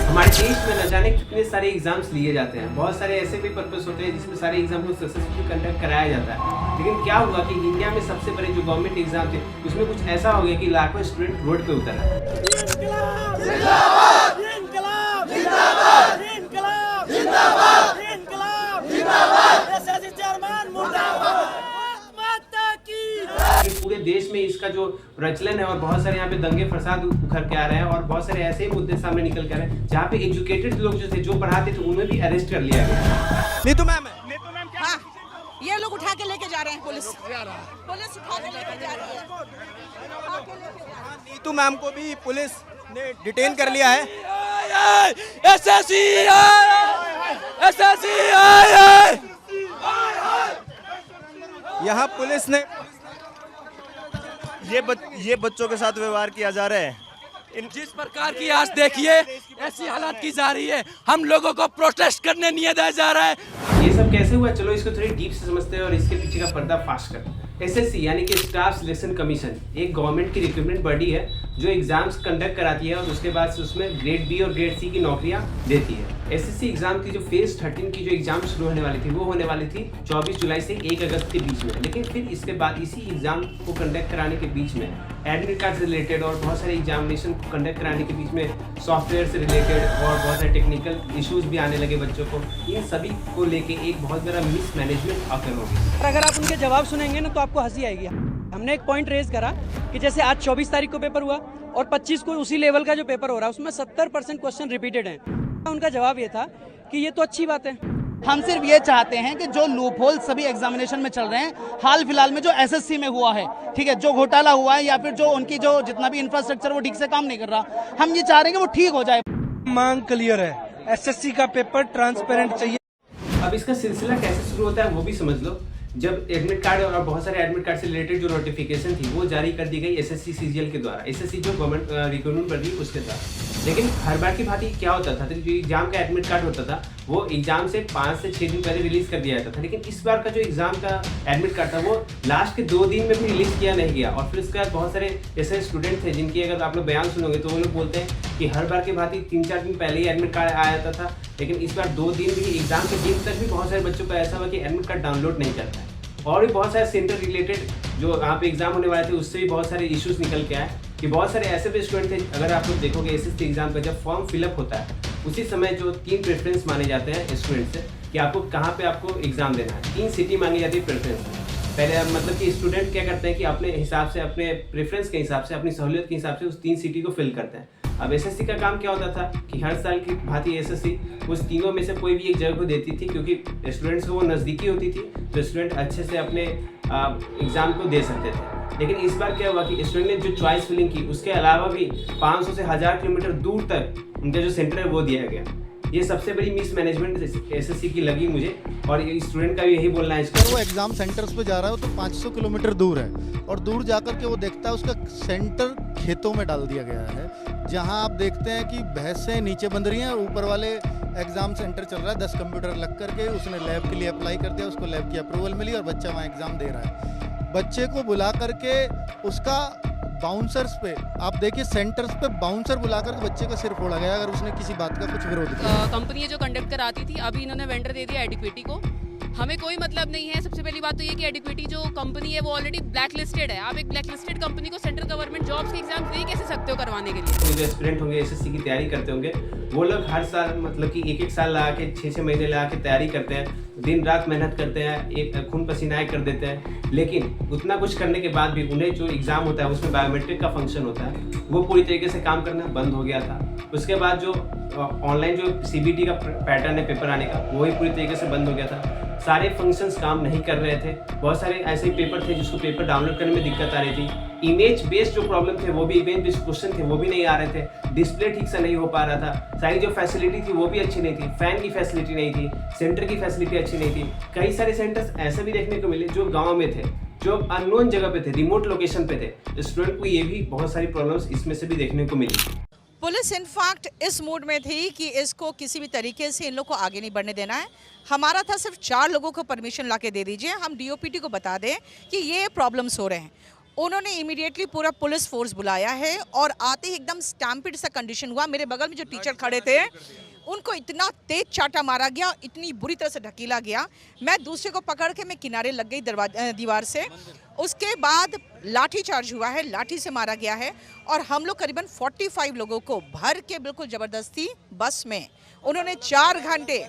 हमारे देश में न जाने कितने सारे एग्जाम्स लिए जाते हैं, बहुत सारे ऐसे भी पर्पस होते हैं जिसमें सारे एग्जाम को सक्सेसफुली कंडक्ट कराया जाता है। लेकिन क्या हुआ कि इंडिया में सबसे बड़े जो गवर्नमेंट एग्जाम थे उसमें कुछ ऐसा हो गया कि लाखों स्टूडेंट रोड पे उतरा। पूरे देश में इसका जो प्रचलन है और बहुत सारे यहाँ पे दंगे फसाद उखड़ के आ रहे हैं और बहुत सारे ऐसे ही मुद्दे सामने निकल के आ रहे हैं जहाँ पे एजुकेटेड लोग जो थे, जो पढ़ाते थे, उन्हें भी अरेस्ट कर लिया गया। नीतू मैम हाँ, ये लोग उठा के लेके जा रहे हैं, पुलिस उठा के लेके जा रही है। नीतू मैम को भी पुलिस ने डिटेन कर लिया है। यहाँ पुलिस ने ये बच्चों के साथ व्यवहार किया जा रहा है। जिस प्रकार की आज देखिए ऐसी हालत की जा रही है, हम लोगों को प्रोटेस्ट करने नहीं दिया जा रहा है। ये सब कैसे हुआ, चलो इसको थोड़ी डीप से समझते हैं और इसके पीछे का पर्दा फाश करते हैं। एसएससी यानी कि स्टाफ सिलेक्शन कमीशन एक गवर्नमेंट की रिक्रूटमेंट बॉडी है जो एग्जाम्स कंडक्ट कराती है और उसके बाद से उसमें ग्रेड बी और ग्रेड सी की नौकरियां देती है। एसएससी एग्जाम की जो फेज 13 की जो एग्जाम शुरू होने वाली थी वो होने वाली थी 24 जुलाई से 1 अगस्त के बीच में। लेकिन फिर इसके बाद इसी एग्जाम को कंडक्ट कराने के बीच में एडमिट कार्ड से रिलेटेड और बहुत सारे एग्जामिनेशन को कंडक्ट कराने के बीच में सॉफ्टवेयर से रिलेटेड और बहुत सारे टेक्निकल इश्यूज भी आने लगे बच्चों को। इन सभी को लेके एक बहुत बड़ा मिसमैनेजमेंट ऑकर हो गया। अगर आप उनके जवाब सुनेंगे ना तो आपको हंसी आएगी। हमने एक पॉइंट रेज करा कि जैसे आज 24 तारीख को पेपर हुआ और 25 को उसी लेवल का जो पेपर हो रहा है उसमें 70% क्वेश्चन रिपीटेड हैं। उनका जवाब ये था कि ये तो अच्छी बात है। हम सिर्फ ये चाहते हैं कि जो लूप होल सभी एग्जामिनेशन में चल रहे हैं, हाल फिलहाल में जो एसएससी में हुआ है, ठीक है, जो घोटाला हुआ है या फिर जो उनकी जो जितना भी इंफ्रास्ट्रक्चर वो ठीक से काम नहीं कर रहा, हम ये चाह रहे हैं कि वो ठीक हो जाए। मांग क्लियर है, एसएससी का पेपर ट्रांसपेरेंट चाहिए। अब इसका सिलसिला कैसे शुरू होता है वो भी समझ लो। जब एडमिट कार्ड और बहुत सारे एडमिट कार्ड से रिलेटेड जो नोटिफिकेशन थी वो जारी कर दी गई एसएससी सीजीएल के द्वारा, एसएससी जो गवर्नमेंट रिक्रूटमेंट बॉडी उसके द्वारा। लेकिन हर बार की भांति क्या होता था, जो एग्जाम का एडमिट कार्ड होता था वो एग्जाम से 5 से 6 दिन पहले रिलीज कर दिया जाता था। लेकिन इस बार का जो एग्जाम का एडमिट कार्ड था वो लास्ट के 2 दिन में भी रिलीज किया नहीं गया। और फिर उसके बाद बहुत सारे ऐसे स्टूडेंट थे जिनकी अगर आप लोग बयान सुनोगे तो वो लोग बोलते हैं कि हर बार की भांति 3-4 दिन पहले ही एडमिट कार्ड आ जाता था, लेकिन इस बार 2 दिन भी, एग्जाम के दिन तक भी बहुत सारे बच्चों का ऐसा हुआ कि एडमिट कार्ड डाउनलोड नहीं करता है। और भी बहुत सारे सेंटर रिलेटेड जो यहाँ पे एग्जाम होने वाले थे उससे भी बहुत सारे इश्यूज निकल के आए कि बहुत सारे ऐसे भी स्टूडेंट थे। अगर आप लोग देखोगे एसएससी एग्जाम का जब फॉर्म फिलअप होता है उसी समय जो 3 प्रेफरेंस माने जाते हैं स्टूडेंट से कि आपको कहाँ पे आपको एग्जाम देना है। 3 सिटी मांगी जाती है प्रेफरेंस में। पहले मतलब कि स्टूडेंट क्या करते हैं कि अपने हिसाब से, अपने प्रेफरेंस के हिसाब से, अपनी सहूलियत के हिसाब से उस 3 सिटी को फिल करते हैं। अब एसएससी का काम क्या होता था कि हर साल की भांति एसएससी उस तीनों में से कोई भी एक जगह को देती थी क्योंकि स्टूडेंट्स को वो नज़दीकी होती थी तो स्टूडेंट अच्छे से अपने एग्ज़ाम को दे सकते थे। लेकिन इस बार क्या हुआ कि स्टूडेंट ने जो चॉइस फिलिंग की उसके अलावा भी 500 से 1000 किलोमीटर दूर तक उनका जो सेंटर है वो दिया गया। ये सबसे बड़ी मिसमैनेजमेंट एसएससी की लगी मुझे और स्टूडेंट का भी यही बोलना है। अगर वो एग्जाम सेंटर्स पे जा रहा है तो 500 किलोमीटर दूर है और दूर जाकर के वो देखता है उसका सेंटर खेतों में डाल दिया गया है, जहां आप देखते हैं कि भैंसें नीचे बंध रही हैं और ऊपर वाले एग्जाम सेंटर चल रहा है। 10 कंप्यूटर लग करके उसने लैब के लिए अप्लाई कर दिया, उसको लैब की अप्रूवल मिली और बच्चा वहाँ एग्जाम दे रहा है। बच्चे को बुला करके उसका बाउंसर्स पे आप देखिए, सेंटर्स पे बाउंसर बुलाकर के बच्चे का सिर फोड़ा गया अगर उसने किसी बात का कुछ विरोध किया। कंपनी जो कंडक्ट कराती थी अभी इन्होंने वेंडर दे दिया एडिक्विटी को। हमें कोई मतलब नहीं है। सबसे पहली बात तो ये कि एडिक्विटी जो कंपनी है वो ऑलरेडी ब्लैक लिस्टेड है। आप एक ब्लैक लिस्टेड कंपनी को सेंट्रल गवर्नमेंट जॉब्स के एग्जाम दे कैसे सकते हो करवाने के लिए। जो एस्पिरेंट होंगे एसएससी की तैयारी करते होंगे वो लोग हर साल मतलब कि 1-1 साल लगा के 6-6 महीने लगा के तैयारी करते हैं, दिन रात मेहनत करते हैं, एक खून पसीनाएं कर देते हैं। लेकिन उतना कुछ करने के बाद भी उन्हें जो एग्जाम होता है उसमें बायोमेट्रिक का फंक्शन होता है वो पूरी तरीके से काम करना बंद हो गया था। उसके बाद जो ऑनलाइन जो सीबीटी का पैटर्न है पेपर आने का वो भी पूरी तरीके से बंद हो गया था। सारे फंक्शंस काम नहीं कर रहे थे। बहुत सारे ऐसे पेपर थे जिसको पेपर डाउनलोड करने में दिक्कत आ रही थी। इमेज बेस्ड जो प्रॉब्लम थे वो भी, इमेज बेस्ड क्वेश्चन थे वो भी नहीं आ रहे थे। डिस्प्ले ठीक से नहीं हो पा रहा था। सारी जो फैसिलिटी थी वो भी अच्छी नहीं थी। फैन की फैसिलिटी नहीं थी, सेंटर की फैसिलिटी अच्छी नहीं थी। कई सारे सेंटर्स ऐसे भी देखने को मिले जो गाँव में थे, जो अननोन जगह पे थे, रिमोट लोकेशन पे थे। स्टूडेंट को ये भी बहुत सारी प्रॉब्लम्स इसमें से भी देखने को मिली। पुलिस इनफैक्ट इस मूड में थी कि इसको किसी भी तरीके से इन लोग को आगे नहीं बढ़ने देना है। हमारा था सिर्फ 4 लोगों को परमिशन ला के दे दीजिए, हम डीओपीटी को बता दें कि ये प्रॉब्लम्स हो रहे हैं। उन्होंने इमीडिएटली पूरा पुलिस फोर्स बुलाया है और आते ही एकदम स्टैम्पिड सा कंडीशन हुआ। मेरे बगल में जो टीचर खड़े थे उनको इतना तेज चाटा मारा गया, इतनी बुरी तरह से ढकेला गया, मैं दूसरे को पकड़ के मैं किनारे लग गई दीवार से। उसके बाद लाठी चार्ज हुआ है, लाठी से मारा गया है और हम लोग करीबन 45 लोगों को भर के बिल्कुल ज़बरदस्ती बस में उन्होंने 4 घंटे,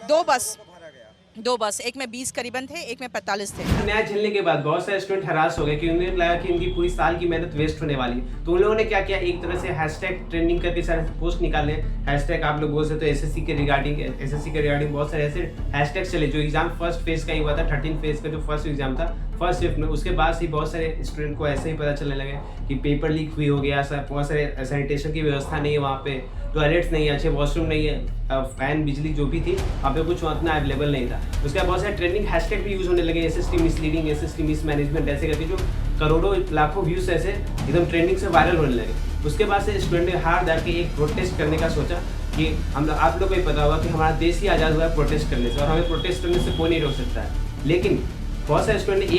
दो बस, एक में 20 करीबन थे, एक में 45 थे। न्याय झेलने के बाद बहुत सारे स्टूडेंट हरास हो गए कि उन्हें लगा कि उनकी पूरी साल की मेहनत वेस्ट होने वाली है। तो उन लोगों ने क्या किया, एक तरह से हैशटैग ट्रेंडिंग करके सारे पोस्ट निकाले, हैशटैग आप लोग बोल सकते हो एसएससी के रिगार्डिंग बहुत सारे ऐसे हैशटैग चले। जो एग्जाम फर्स्ट फेज का ही हुआ था, 13 फेज का जो फर्स्ट एग्जाम था फर्स्ट शिफ्ट में, उसके बाद से बहुत सारे स्टूडेंट को ऐसे ही पता चलने लगे कि पेपर लीक हुई हो गया, बहुत सारे सैनिटेशन की व्यवस्था नहीं है वहाँ पे, टॉयलेट्स नहीं है, अच्छे वॉशरूम नहीं है, फैन बिजली जो भी थी वहाँ पे कुछ उतना अवेलेबल नहीं था। उसके बाद बहुत सारे ट्रेंडिंग हैशटैग भी यूज़ होने लगे, एसएसटी मिसलीडिंग, एसएसटी मिसमैनेजमेंट, ऐसे करके जो करोड़ों लाखों व्यूज ऐसे एकदम ट्रेंडिंग से वायरल होने लगे। उसके बाद से स्टूडेंट ने हार डाल के एक प्रोटेस्ट करने का सोचा कि आप लोग को ही पता होगा कि हमारा देश ही आज़ाद हुआ है प्रोटेस्ट करने से और हमें प्रोटेस्ट करने से कोई नहीं रोक सकता है। लेकिन बहुत सारे स्टूडेंट ने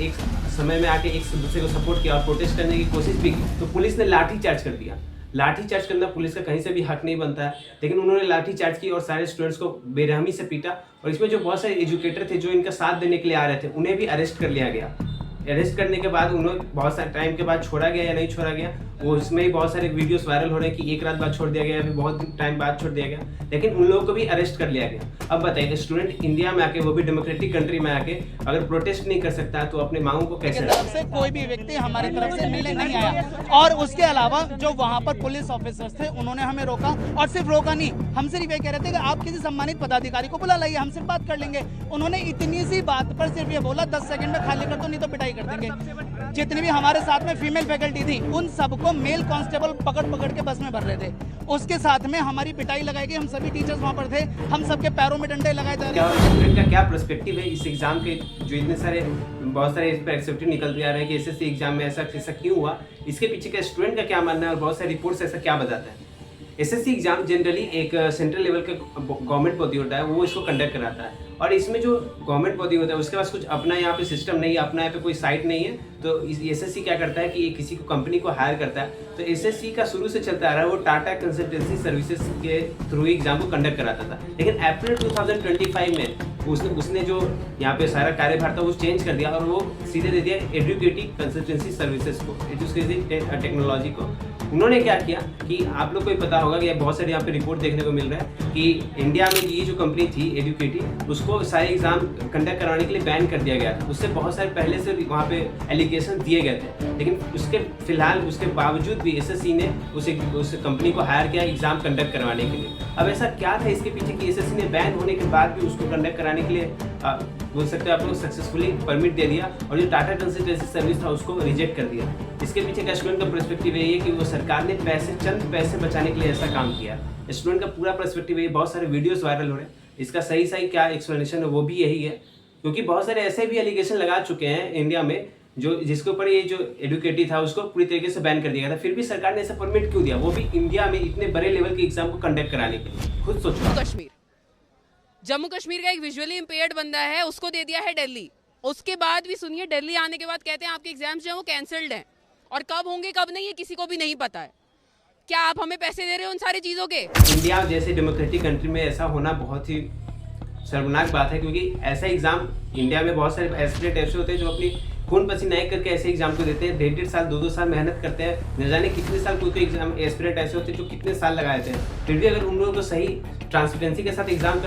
एक समय में आके एक दूसरे को सपोर्ट किया और प्रोटेस्ट करने की कोशिश भी की, तो पुलिस ने लाठी चार्ज कर दिया। लाठी चार्ज करना पुलिस का कहीं से भी हक नहीं बनता है, लेकिन उन्होंने लाठी चार्ज की और सारे स्टूडेंट्स को बेरहमी से पीटा। और इसमें जो बहुत सारे एजुकेटर थे जो इनका साथ देने के लिए आ रहे थे, उन्हें भी अरेस्ट कर लिया गया। अरेस्ट करने के बाद उन्हें बहुत सारे टाइम के बाद छोड़ा गया या नहीं छोड़ा गया, वो उसमें ही बहुत सारे वीडियोस वायरल हो रहे हैं कि एक रात बाद छोड़ दिया गया या फिर बहुत टाइम बाद छोड़ दिया गया, लेकिन उन लोगों को भी अरेस्ट कर लिया गया। अब बताइए, स्टूडेंट इंडिया में आके, वो भी डेमोक्रेटिक कंट्री में आके, अगर प्रोटेस्ट नहीं कर सकता तो अपने मांगों को कैसे तरफ से कोई भी व्यक्ति हमारी तरफ से मिलने नहीं आया। और उसके अलावा जो वहाँ पर पुलिस ऑफिसर्स थे उन्होंने हमें रोका, और सिर्फ रोका नहीं, हम सिर्फ ये कह रहे थे कि आप किसी सम्मानित पदाधिकारी को बुला लाइए, हम सिर्फ बात कर लेंगे। उन्होंने इतनी सी बात पर सिर्फ ये बोला 10 सेकंड में खाली कर दो नहीं तो पिटाई कर देंगे। जितनी भी हमारे साथ में फीमेल फैकल्टी थी उन सबको मेल कांस्टेबल पकड़ के बस में भर रहे थे। उसके साथ में हमारी पिटाई लगाई गई, हम सभी टीचर्स वहाँ पर थे, हम सबके पैरों में डंडे लगाए जा रहे हैं। स्टूडेंट का क्या पर्सपेक्टिव है इस एग्जाम के, जो इतने सारे बहुत सारे इस पर एक्सेप्टिव निकलते आ रहे हैं कि एसएससी एग्जाम में ऐसा क्यों हुआ, इसके पीछे का स्टूडेंट का क्या मानना है और बहुत सारे रिपोर्ट्स ऐसा क्या बताते हैं। एसएससी एग्जाम जनरली एक सेंट्रल लेवल का गवर्नमेंट बॉडी होता है, वो इसको कंडक्ट कराता है। और इसमें जो गवर्नमेंट बॉडी होता है उसके पास कुछ अपना यहाँ पे सिस्टम नहीं है, अपना यहाँ पे कोई साइट नहीं है। तो एसएससी क्या करता है कि ये किसी को कंपनी को हायर करता है। तो एसएससी का शुरू से चलता आ रहा है, वो टाटा कंसल्टेंसी सर्विसेज के थ्रू एग्जाम को कंडक्ट कराता था। लेकिन अप्रैल 2025 में उसने जो यहाँ पे सारा कार्यभार था वो चेंज कर दिया और वो सीधे दे दिया एडुकेटिव कंसल्टेंसी सर्विसेज को, एजुकेटिव टेक्नोलॉजी को। उन्होंने क्या किया कि आप लोग को ही पता होगा कि बहुत सारे यहाँ पे रिपोर्ट देखने को मिल रहा है कि इंडिया में ये जो कंपनी थी एडुकेटिव, उसको सारे एग्जाम कंडक्ट कराने के लिए बैन कर दिया गया था। उससे बहुत सारे पहले से वहाँ पे एलिगेशन दिए गए थे, लेकिन उसके बावजूद भी एसएससी ने उस कंपनी को हायर किया एग्जाम कंडक्ट करवाने के लिए। अब ऐसा क्या था इसके पीछे कि एसएससी ने बैन होने के बाद भी उसको कंडक्ट कराने के लिए बोल सकते हैं आप लोग सक्सेसफुली परमिट दे दिया, और जो टाटा कंसल्टेंसी सर्विस था उसको रिजेक्ट कर दिया। इसके पीछे का स्टूडेंट का पर्सपेक्टिव यही है कि वो सरकार ने चंद पैसे बचाने के लिए ऐसा काम किया। स्टूडेंट का पूरा पर्सपेक्टिव यही, बहुत सारे वीडियोस वायरल हो रहे हैं, इसका सही क्या एक्सप्लेनेशन है वो भी यही है, क्योंकि बहुत सारे ऐसे भी एलिगेशन लगा चुके हैं इंडिया में जिसके ऊपर ये जो एडुकेटिव था उसको पूरी तरीके से बैन कर दिया गया था, फिर भी सरकार ने ऐसा परमिट क्यों दिया, वो भी इंडिया में इतने बड़े लेवल के एग्जाम को कंडक्ट कराने के लिए। खुद सोचो, जम्मू कश्मीर का एक विजुअली इम्पेयर्ड बंदा है, उसको दे दिया है दिल्ली। उसके बाद भी सुनिए, दिल्ली आने के बाद कहते हैं आपके एग्जाम्स जो है वो कैंसल्ड हैं, और कब होंगे कब नहीं है किसी को भी नहीं पता है। क्या आप हमें पैसे दे रहे हो उन सारी चीजों के? इंडिया जैसे डेमोक्रेटिक कंट्री में ऐसा होना बहुत ही शर्मनाक बात है, क्योंकि ऐसा एग्जाम इंडिया में बहुत सारे एस्पिरेंट ऐसे होते हैं जो अपनी खून पसीना एक करके ऐसे एग्जाम को देते हैं, 1.5 साल 2-2 साल मेहनत करते हैं, न जाने कितने साल कोई एग्जाम एस्पिरेंट ऐसे होते हैं जो कितने साल लगाए थे, फिर भी अगर उन लोगों को सही ट्रांसपेरेंसी के साथ एग्जाम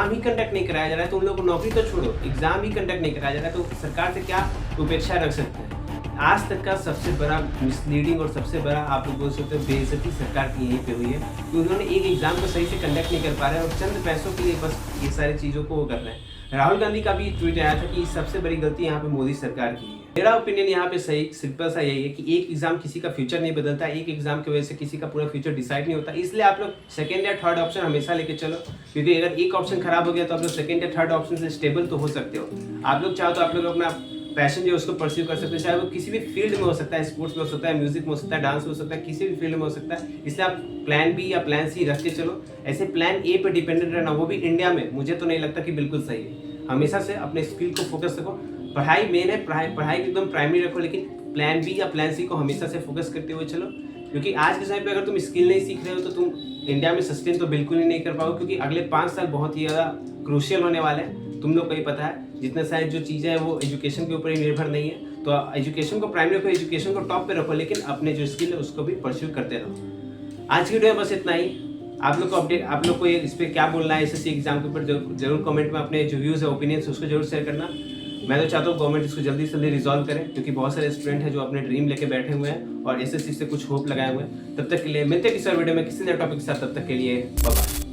ही कंडक्ट नहीं कराया जा रहा है तो उन लोगों को नौकरी तो छोड़ो, एग्जाम ही कंडक्ट नहीं कराया जा रहा है तो सरकार से क्या उपेक्षा रख सकते हैं। आज तक का सबसे बड़ा मिसलीडिंग और सबसे बड़ा आप लोग बोल सकते हो बेइज्जती सरकार की यहीं पे हुई है कि उन्होंने एक एग्जाम को सही से कंडक्ट नहीं कर पा रहे हैं और चंद पैसों के लिए बस ये सारी चीज़ों को वो कर रहे हैं। राहुल गांधी का भी ट्वीट आया था कि सबसे बड़ी गलती यहाँ पे मोदी सरकार की है। मेरा ओपिनियन यहाँ पे सही सिंपल सा यही है कि एक एग्जाम किसी का फ्यूचर नहीं बदलता, एक एग्जाम की वजह से किसी का पूरा फ्यूचर डिसाइड नहीं होता। इसलिए आप लोग सेकंड या थर्ड ऑप्शन हमेशा लेके चलो, क्योंकि अगर एक ऑप्शन खराब हो गया तो आप लोग सेकंड या थर्ड ऑप्शन से स्टेबल तो हो सकते हो। आप लोग चाहो तो आप लोग अपना पैशन जो है उसको परस्यू कर सकते हैं, चाहे वो किसी भी फील्ड में हो सकता है, स्पोर्ट्स में हो सकता है, म्यूजिक में हो सकता है, डांस में हो सकता है, किसी भी फील्ड में हो सकता है। इसलिए आप प्लान बी या प्लान सी रख के चलो। ऐसे प्लान ए पे डिपेंडेंट रहना, वो भी इंडिया में, मुझे तो नहीं लगता कि बिल्कुल सही है। हमेशा से अपने स्किल को फोकस रखो। पढ़ाई मेन है, पढ़ाई एकदम प्राइमरी रखो, लेकिन प्लान बी या प्लान सी को हमेशा से फोकस करते हुए चलो, क्योंकि आज के समय पे अगर तुम स्किल नहीं सीख रहे हो तो तुम इंडिया में सस्टेन तो बिल्कुल ही नहीं कर पाओगे, क्योंकि अगले 5 साल बहुत ही ज़्यादा क्रूशियल होने वाले हैं। तुम लोग को ही पता है जितने सारे जो चीज़ें हैं वो एजुकेशन के ऊपर ही निर्भर नहीं है, तो एजुकेशन को प्राइमरी रखो, एजुकेशन को टॉप पे रखो, लेकिन अपने जो स्किल है उसको भी परस्यू करते रहो। आज की वीडियो में बस इतना ही। आप लोग को अपडेट, आप लोग को ये इस पर क्या बोलना है एसएससी एग्जाम के ऊपर जरूर कमेंट में अपने जो व्यूज़ है, ओपिनियंस उसको जरूर शेयर करना। मैं तो चाहता हूँ गवर्नमेंट इसको जल्दी से जल्दी रिजॉल्व करे, क्योंकि बहुत सारे स्टूडेंट हैं जो अपने ड्रीम लेके बैठे हुए हैं और एसएससी से कुछ होप लगाए हुए हैं। तब तक के लिए मिलते हैं किसी और वीडियो में किसी नए टॉपिक के साथ, तब तक के लिए बाय बाय।